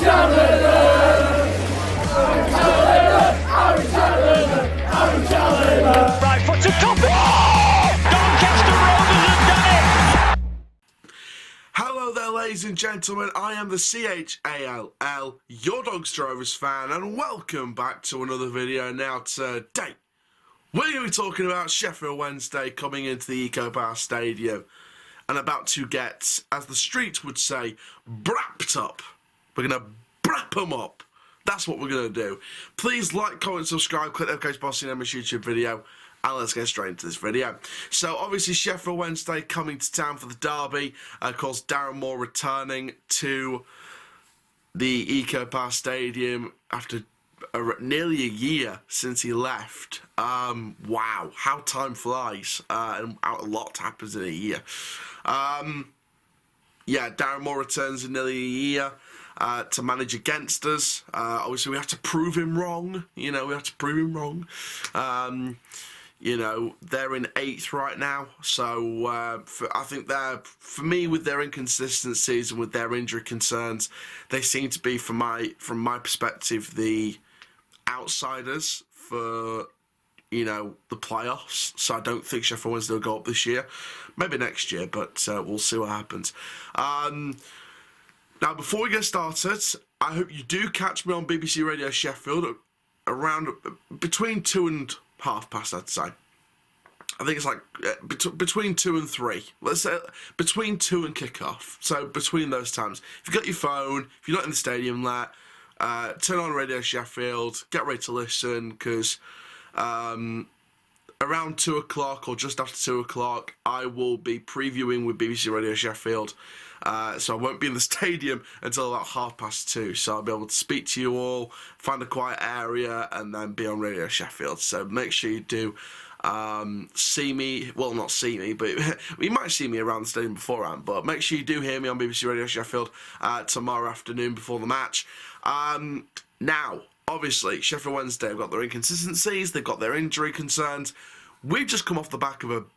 Right foot to top. Doncaster Rovers have done it. Hello there, ladies and gentlemen. I am the CHALL, your Doncaster Rovers fan, and welcome back to another video. Now today, we're going to be talking about Sheffield Wednesday coming into the Peacock-Farrell Stadium and about to get, as the streets would say, brapped up. We're going to brap them up. That's what we're going to do. Please like, comment, subscribe, click the notification bell to see my YouTube video, and let's get straight into this video. So obviously Sheffield Wednesday coming to town for the derby. Of course, Darren returning to the Peacock-Farrell Stadium after nearly a year since he left. Wow, how time flies, and a lot happens in a year. Yeah, Darren returns in nearly a year to manage against us. Obviously, we have to prove him wrong. You know, we have to prove him wrong. You know, they're in 8th right now, so I think for me, with their inconsistencies and with their injury concerns, they seem to be, from my perspective, the outsiders for, you know, the playoffs. So I don't think Sheffield Wednesday will go up this year. Maybe next year, but we'll see what happens. Now, before we get started, I hope you do catch me on BBC Radio Sheffield around between 2 and half past, I'd say. I think it's like between 2 and 3. Let's say between 2 and kick-off. So between those times. If you've got your phone, if you're not in the stadium, turn on Radio Sheffield, get ready to listen, because around 2 o'clock or just after 2 o'clock, I will be previewing with BBC Radio Sheffield. So I won't be in the stadium until about 2:30. So I'll be able to speak to you all, find a quiet area, and then be on Radio Sheffield. So make sure you do see me. Well, not see me, but you might see me around the stadium beforehand. But make sure you do hear me on BBC Radio Sheffield tomorrow afternoon before the match. Now, obviously, Sheffield Wednesday have got their inconsistencies. They've got their injury concerns. We've just come off the back of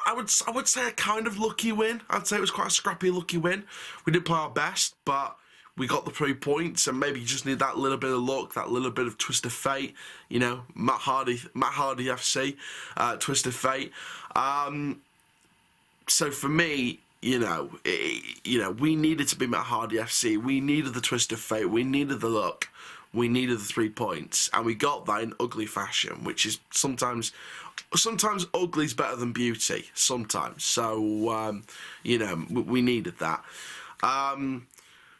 I would say a kind of lucky win. I'd say it was quite a scrappy, lucky win. We did play our best, but we got the 3 points, and maybe you just need that little bit of luck, that little bit of twist of fate. You know, Matt Hardy FC, twist of fate. So for me, you know, we needed to be Matt Hardy FC. We needed the twist of fate. We needed the luck. We needed the 3 points, and we got that in ugly fashion, which is sometimes ugly's better than beauty. Sometimes, so you know, we needed that.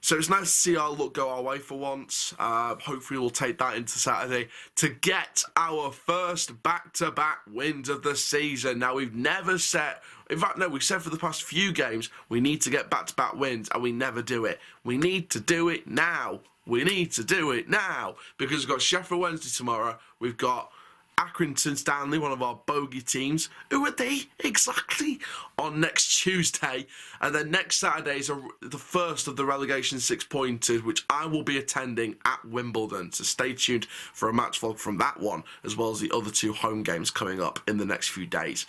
So it's nice to see our luck go our way for once. Hopefully we'll take that into Saturday to get our first back-to-back wins of the season. Now, we've never set... In fact, no, we've said for the past few games we need to get back-to-back wins, and we never do it. We need to do it now. We need to do it now, because we've got Sheffield Wednesday tomorrow. We've got Accrington Stanley, one of our bogey teams. Who are they exactly? On next Tuesday. And then next Saturday is the first of the relegation 6-pointers, which I will be attending at Wimbledon. So stay tuned for a match vlog from that one, as well as the other 2 home games coming up in the next few days.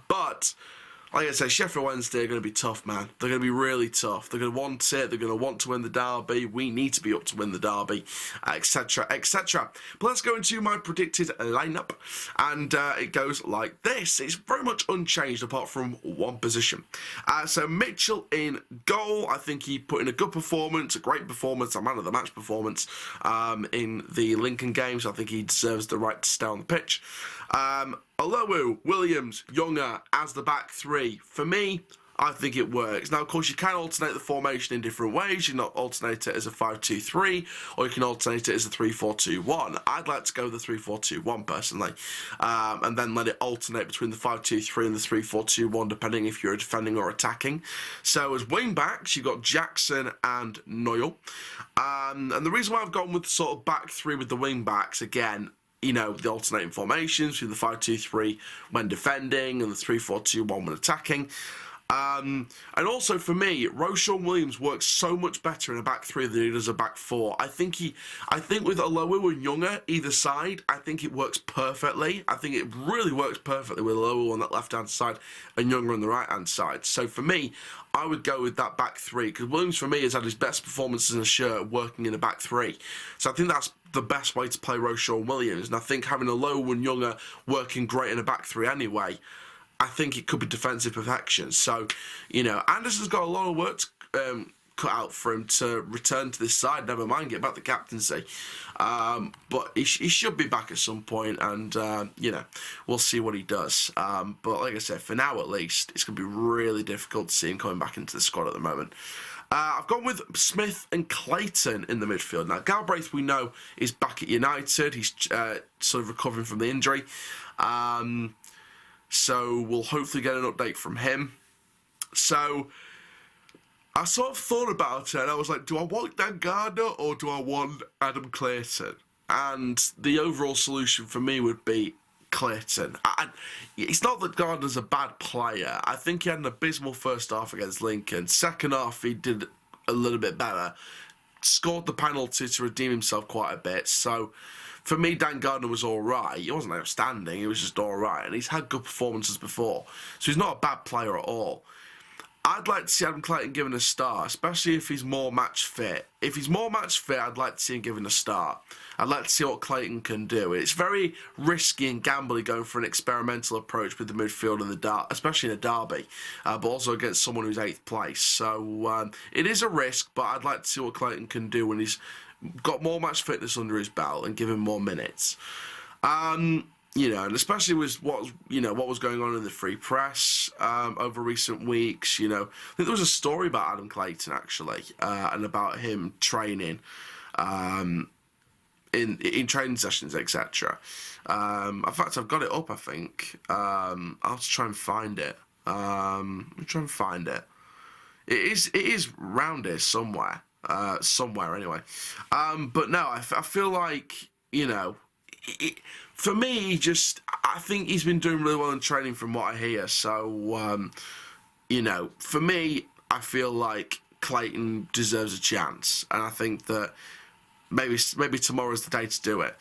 But like I say, Sheffield Wednesday are going to be tough, man. They're going to be really tough. They're going to want it. They're going to want to win the derby. We need to be up to win the derby, etc., etc. But let's go into my predicted lineup, and it goes like this. It's very much unchanged apart from one position. So Mitchell in goal. I think he put in a good performance, a great performance, a man of the match performance in the Lincoln game. So I think he deserves the right to stay on the pitch. Olowu, Williams, Younger as the back 3. For me, I think it works. Now, of course, you can alternate the formation in different ways. You can alternate it as a 5-2-3, or you can alternate it as a 3-4-2-1. I'd like to go the 3-4-2-1 personally, and then let it alternate between the 5-2-3 and the 3-4-2-1, depending if you're defending or attacking. So as wing backs, you've got Jackson and Noyle. And the reason why I've gone with the sort of back 3 with the wing backs, again, you know, the alternating formations with the 5-2-3 when defending and the 3-4-2-1 when attacking. And also for me, Roshan Williams works so much better in a back three than he does a back four. I think with Alowu and Younger either side, I think it works perfectly. I think it really works perfectly with Alowu on that left-hand side and Younger on the right-hand side. So for me, I would go with that back three, because Williams for me has had his best performances in a shirt working in a back three. So I think that's the best way to play Roshan Williams. And I think having Alowu and Younger working great in a back three anyway, I think it could be defensive perfection. So, Anderson's got a lot of work cut out for him to return to this side, never mind get back the captaincy. But he should be back at some point, and, we'll see what he does. But like I said, for now at least, it's going to be really difficult to see him coming back into the squad at the moment. I've gone with Smith and Clayton in the midfield. Now, Galbraith, we know, is back at United. He's sort of recovering from the injury. So we'll hopefully get an update from him. So I sort of thought about it, and I was like, do I want Dan Gardner or do I want Adam Clayton? And the overall solution for me would be Clayton. It's not that Gardner's a bad player. I think he had an abysmal first half against Lincoln. Second half, he did a little bit better. Scored the penalty to redeem himself quite a bit. So for me, Dan Gardner was all right. He wasn't outstanding. He was just all right. And he's had good performances before. So he's not a bad player at all. I'd like to see Adam Clayton given a start, especially if he's more match fit. If he's more match fit, I'd like to see him given a start. I'd like to see what Clayton can do. It's very risky and gambly going for an experimental approach with the midfield and especially in a derby, but also against someone who's 8th place. So it is a risk, but I'd like to see what Clayton can do when he's got more match fitness under his belt and give him more minutes. And especially with what was going on in the free press over recent weeks. I think there was a story about Adam Clayton actually, and about him training in training sessions, etc. In fact, I've got it up. I think I'll have to try and find it. Let me try and find it. It is round here somewhere. Somewhere anyway. But no, I feel like for me, I think he's been doing really well in training from what I hear. So, for me, I feel like Clayton deserves a chance. And I think that maybe tomorrow's the day to do it.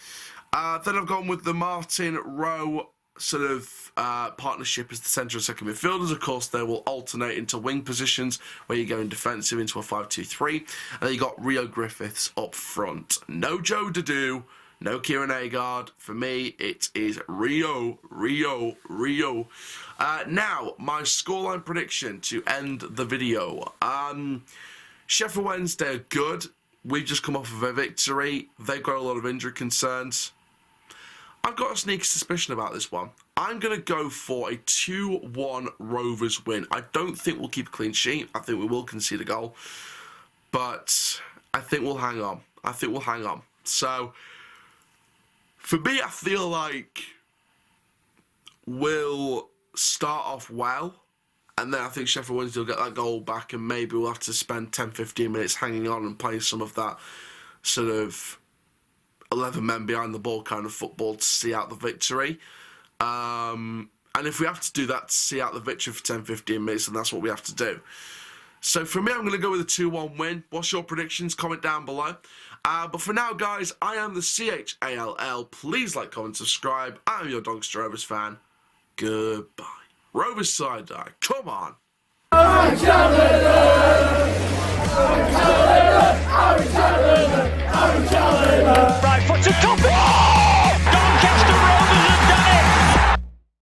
Then I've gone with the Martin Rowe sort of partnership as the centre and second midfielders. Of course, they will alternate into wing positions where you go in defensive into a 5-2-3. And then you got Rio Griffiths up front. No Joe Dadu. No Kieran Agard. For me, it is Rio. Now, my scoreline prediction to end the video. Sheffield Wednesday are good. We've just come off of a victory. They've got a lot of injury concerns. I've got a sneaky suspicion about this one. I'm going to go for a 2-1 Rovers win. I don't think we'll keep a clean sheet. I think we will concede a goal. But I think we'll hang on. So, for me, I feel like we'll start off well, and then I think Sheffield Wednesday will get that goal back, and maybe we'll have to spend 10-15 minutes hanging on and playing some of that sort of 11 men behind the ball kind of football to see out the victory. And if we have to do that to see out the victory for 10-15 minutes, then that's what we have to do. So for me, I'm going to go with a 2-1 win. What's your predictions? Comment down below. But for now, guys, I am the CHALL. Please like, comment, subscribe. I am your Doncaster Rovers fan. Goodbye. Rovers side eye. Come on. Right foot to top it.